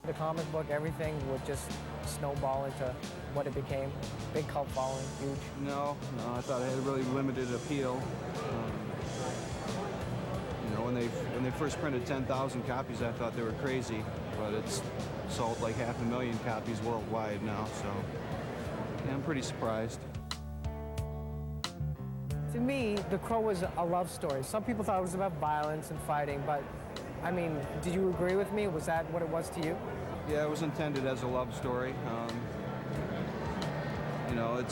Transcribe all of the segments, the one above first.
the comic book, everything would just snowball into what it became. Big cult following, huge. No, I thought it had really limited appeal. You know, when they first printed 10,000 copies, I thought they were crazy, but it's sold like 500,000 copies worldwide now, so yeah, I'm pretty surprised. To me, The Crow was a love story. Some people thought it was about violence and fighting, but I mean, did you agree with me? Was that what it was to you? Yeah, it was intended as a love story. You know,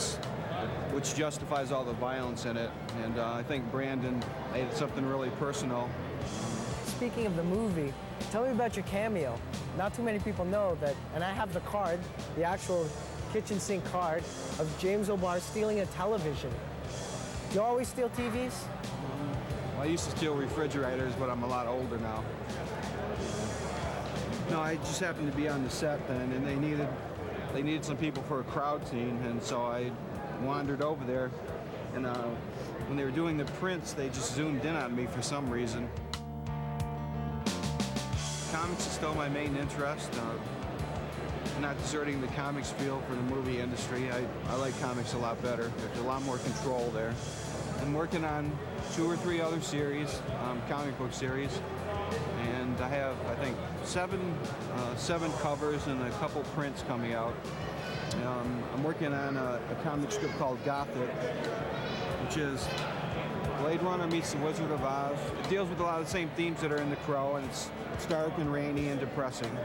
which justifies all the violence in it, and I think Brandon made something really personal. Speaking of the movie, tell me about your cameo. Not too many people know that, and I have the card, the actual kitchen sink card of James O'Barr stealing a television. Do you always steal TVs? Well, I used to steal refrigerators, but I'm a lot older now. No, I just happened to be on the set then, and they needed some people for a crowd scene, and so I wandered over there, and when they were doing the prints, they just zoomed in on me for some reason. Comics is still my main interest. I'm not deserting the comics field for the movie industry. I like comics a lot better. There's a lot more control there. I'm working on 2 or 3 other series, comic book series, and I have, I think, 7 covers and a couple prints coming out. I'm working on a comic strip called Gothic, which is Blade Runner meets The Wizard of Oz. It deals with a lot of the same themes that are in The Crow, and it's dark and rainy and depressing.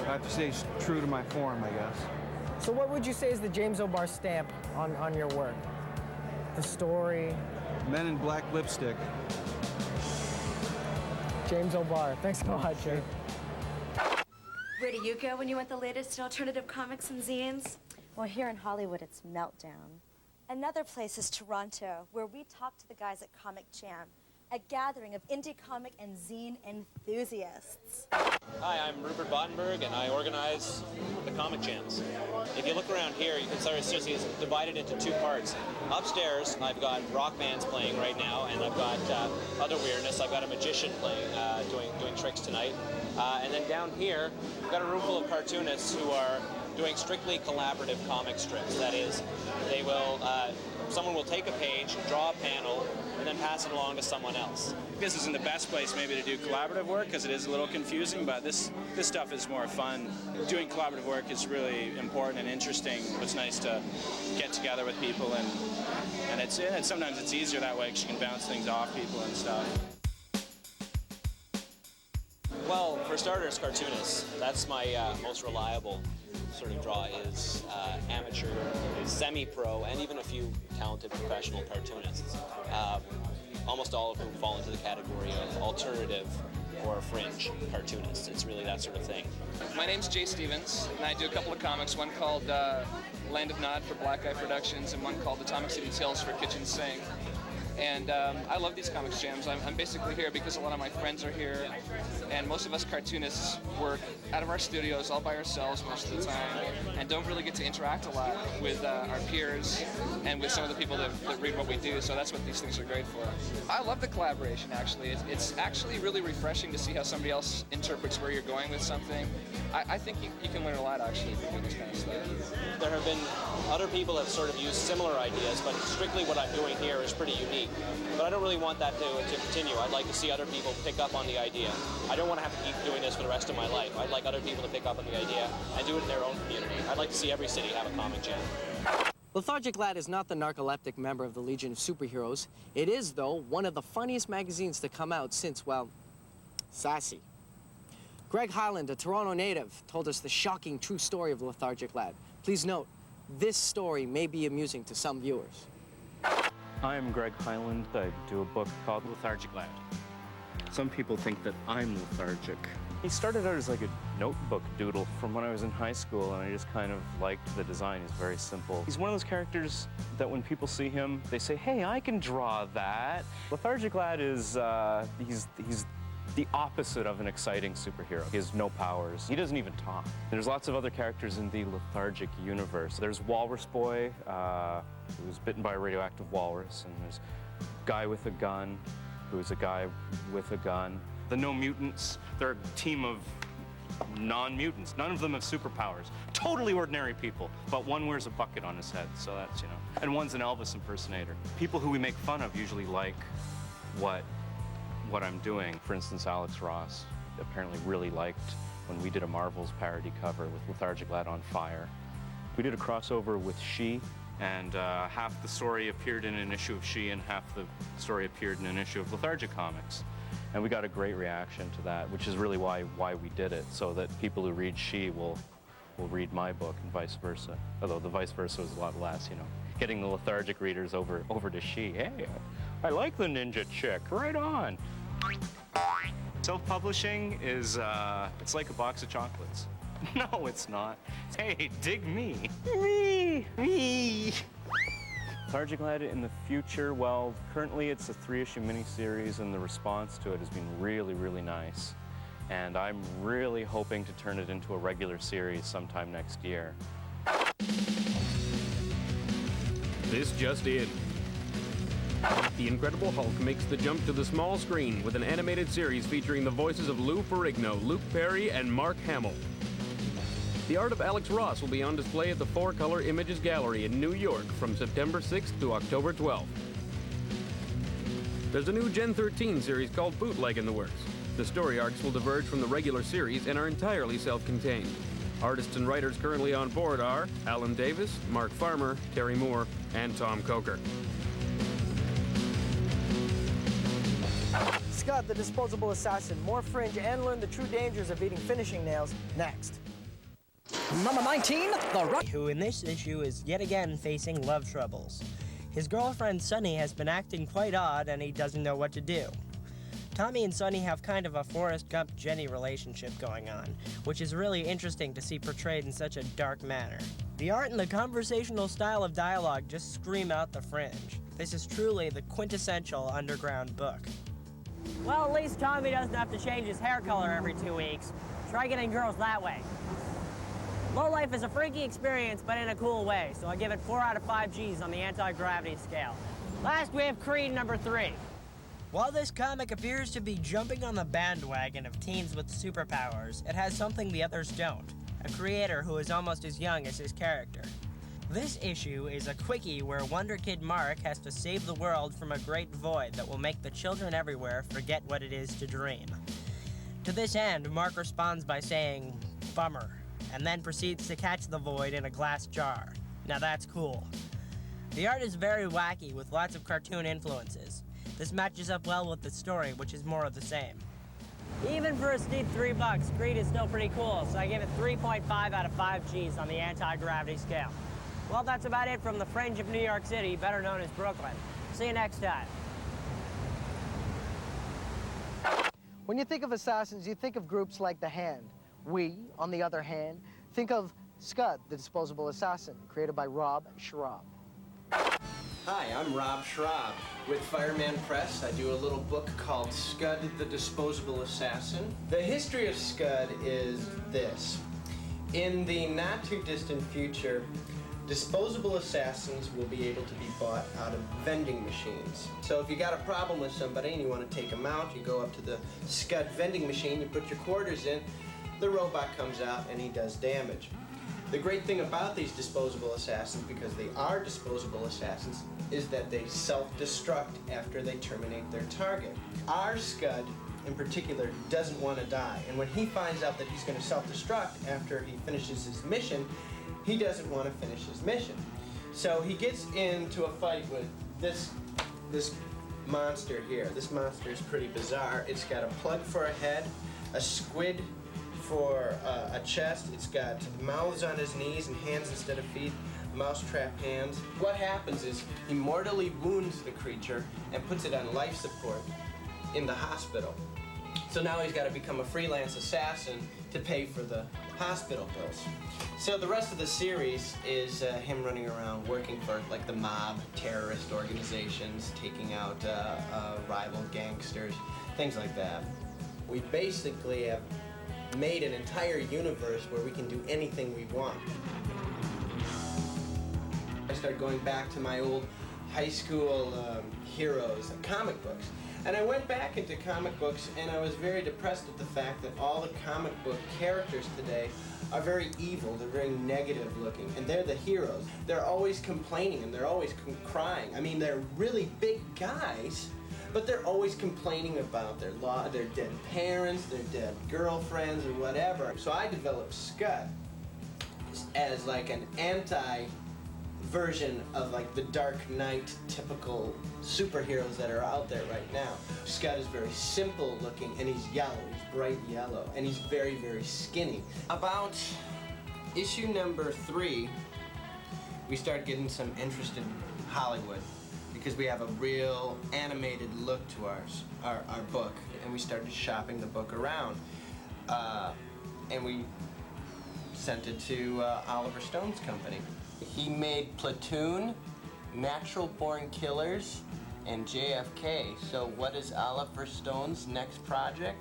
I have to stay true to my form, I guess. So what would you say is the James O'Barr stamp on your work? The story? Men in Black lipstick. James O'Barr. Thanks so much, Jay. Where do you go when you want the latest in alternative comics and zines? Well, here in Hollywood, it's Meltdown. Another place is Toronto, where we talk to the guys at Comic Jam, a gathering of indie comic and zine enthusiasts. Hi, I'm Rupert Bottenberg, and I organize the Comic Jams. If you look around here, you can sort of see it's divided into 2 parts. Upstairs, I've got rock bands playing right now, and I've got other weirdness. I've got a magician playing, doing tricks tonight. And then down here, I've got a room full of cartoonists who are doing strictly collaborative comic strips. That is, they will, someone will take a page, draw a panel, and then pass it along to someone else. This isn't the best place maybe to do collaborative work because it is a little confusing, but this stuff is more fun. Doing collaborative work is really important and interesting. It's nice to get together with people, and sometimes it's easier that way because you can bounce things off people and stuff. Well, for starters, cartoonists. That's my most reliable sort of draw is amateur, semi-pro, and even a few talented professional cartoonists. Almost all of whom fall into the category of alternative or fringe cartoonists. It's really that sort of thing. My name's Jay Stevens, and I do a couple of comics, one called Land of Nod for Black Eye Productions, and one called Atomic City Tales for Kitchen Sink. And I love these comics jams. I'm basically here because a lot of my friends are here, and most of us cartoonists work out of our studios all by ourselves most of the time, and don't really get to interact a lot with our peers and with some of the people that read what we do, so that's what these things are great for. I love the collaboration, actually. It's actually really refreshing to see how somebody else interprets where you're going with something. I think you can learn a lot, actually, from doing this kind of stuff. There have been other people that have sort of used similar ideas, but strictly what I'm doing here is pretty unique. But I don't really want that to continue. I'd like to see other people pick up on the idea. I don't want to have to keep doing this for the rest of my life. I'd like other people to pick up on the idea and do it in their own community. I'd like to see every city have a comic jam. Lethargic Lad is not the narcoleptic member of the Legion of Superheroes. It is, though, one of the funniest magazines to come out since, well, Sassy. Greg Highland, a Toronto native, told us the shocking true story of Lethargic Lad. Please note, this story may be amusing to some viewers. I'm Greg Highland. I do a book called Lethargic Lad. Some people think that I'm lethargic. He started out as like a notebook doodle from when I was in high school, and I just kind of liked the design. He's very simple. He's one of those characters that when people see him, they say, hey, I can draw that. Lethargic Lad is, he's the opposite of an exciting superhero. He has no powers. He doesn't even talk. There's lots of other characters in the lethargic universe. There's Walrus Boy, who was bitten by a radioactive walrus, and there's Guy with a Gun, who's a guy with a gun. The No Mutants, they're a team of non-mutants. None of them have superpowers. Totally ordinary people. But one wears a bucket on his head, so that's, you know. And one's an Elvis impersonator. People who we make fun of usually like what I'm doing. For instance, Alex Ross apparently really liked when we did a Marvels parody cover with Lethargic Lad on Fire. We did a crossover with She, and half the story appeared in an issue of She and half the story appeared in an issue of Lethargic Comics. And we got a great reaction to that, which is really why we did it, so that people who read She will read my book and vice versa. Although the vice versa was a lot less, you know. Getting the lethargic readers over to She. Hey, I like the ninja chick, right on. Self-publishing is, it's like a box of chocolates. No, it's not. Hey, dig me. Me. Lethargic Lad in the future, well, currently it's a 3-issue miniseries, and the response to it has been really, really nice. And I'm really hoping to turn it into a regular series sometime next year. This just in. The Incredible Hulk makes the jump to the small screen with an animated series featuring the voices of Lou Ferrigno, Luke Perry, and Mark Hamill. The art of Alex Ross will be on display at the 4-Color Images Gallery in New York from September 6th to October 12th. There's a new Gen 13 series called Bootleg in the works. The story arcs will diverge from the regular series and are entirely self-contained. Artists and writers currently on board are Alan Davis, Mark Farmer, Terry Moore, and Tom Coker. Scud, the Disposable Assassin. More Fringe and learn the true dangers of eating finishing nails next. Number 19, The Rock, who in this issue is yet again facing love troubles. His girlfriend Sunny has been acting quite odd and he doesn't know what to do. Tommy and Sunny have kind of a Forrest Gump-Jenny relationship going on, which is really interesting to see portrayed in such a dark manner. The art and the conversational style of dialogue just scream out the Fringe. This is truly the quintessential underground book. Well, at least Tommy doesn't have to change his hair color every 2 weeks. Try getting girls that way. Lowlife is a freaky experience, but in a cool way, so I give it 4 out of 5 Gs on the anti-gravity scale. Last, we have Creed number 3. While this comic appears to be jumping on the bandwagon of teens with superpowers, it has something the others don't, a creator who is almost as young as his character. This issue is a quickie where Wonder Kid Mark has to save the world from a great void that will make the children everywhere forget what it is to dream. To this end, Mark responds by saying, "Bummer," and then proceeds to catch the void in a glass jar. Now that's cool. The art is very wacky with lots of cartoon influences. This matches up well with the story, which is more of the same. Even for a steep $3, Creed is still pretty cool, so I give it 3.5 out of 5 Gs on the anti-gravity scale. Well, that's about it from the Fringe of New York City, better known as Brooklyn. See you next time. When you think of assassins, you think of groups like The Hand. We, on the other hand, think of Scud, the Disposable Assassin, created by Rob Schrab. Hi, I'm Rob Schrab with Fireman Press. I do a little book called Scud, the Disposable Assassin. The history of Scud is this. In the not-too-distant future, disposable assassins will be able to be bought out of vending machines. So if you got a problem with somebody and you want to take them out, you go up to the Scud vending machine, you put your quarters in, the robot comes out and he does damage. The great thing about these disposable assassins, because they are disposable assassins, is that they self-destruct after they terminate their target. Our Scud, in particular, doesn't want to die, and when he finds out that he's going to self-destruct after he finishes his mission, he doesn't want to finish his mission. So he gets into a fight with this monster here. This monster is pretty bizarre. It's got a plug for a head, a squid for a chest. It's got mouths on his knees and hands instead of feet, mousetrap hands. What happens is he mortally wounds the creature and puts it on life support in the hospital. So now he's got to become a freelance assassin to pay for the hospital bills. So the rest of the series is him running around working for like the mob, terrorist organizations, taking out rival gangsters, things like that. We basically have made an entire universe where we can do anything we want. I started going back to my old high school heroes, comic books. And I went back into comic books, and I was very depressed at the fact that all the comic book characters today are very evil, they're very negative looking, and they're the heroes. They're always complaining, and they're always crying. I mean, they're really big guys, but they're always complaining about their dead parents, their dead girlfriends, or whatever. So I developed Scud as like an anti-version of like the Dark Knight typical superheroes that are out there right now. Scud is very simple looking, and he's yellow, he's bright yellow, and he's very, very skinny. About issue number 3, we started getting some interest in Hollywood because we have a real animated look to our book, and we started shopping the book around. And we sent it to Oliver Stone's company. He made Platoon, Natural Born Killers, and JFK. So what is Oliver Stone's next project?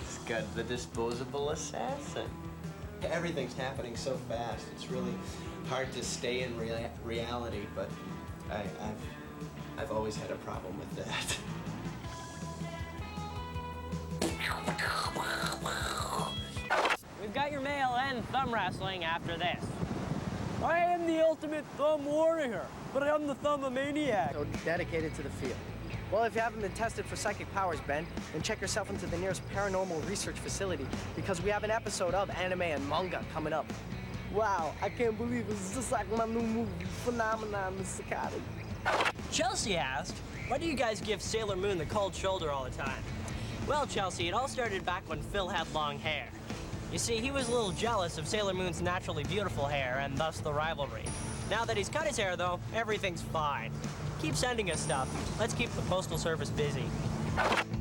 Scud the Disposable Assassin. Everything's happening so fast. It's really hard to stay in reality, but I've always had a problem with that. We've got your mail and thumb wrestling after this. I am the ultimate thumb warrior, but I'm the thumb-a-maniac. So dedicated to the field. Well, if you haven't been tested for psychic powers, Ben, then check yourself into the nearest paranormal research facility because we have an episode of anime and manga coming up. Wow, I can't believe it's just like my new movie, Phenomenon, Mr. Cotty. Chelsea asked, why do you guys give Sailor Moon the cold shoulder all the time? Well, Chelsea, it all started back when Phil had long hair. You see, he was a little jealous of Sailor Moon's naturally beautiful hair, and thus the rivalry. Now that he's cut his hair, though, everything's fine. Keep sending us stuff. Let's keep the Postal Service busy.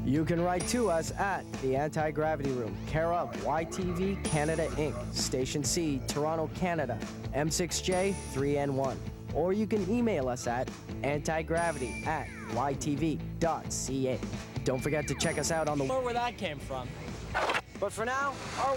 You can write to us at the Anti-Gravity Room, care of YTV Canada Inc., Station C, Toronto, Canada, M6J 3N1. Or you can email us at antigravity@ytv.ca. Don't forget to check us out on the... Or where that came from. But for now, our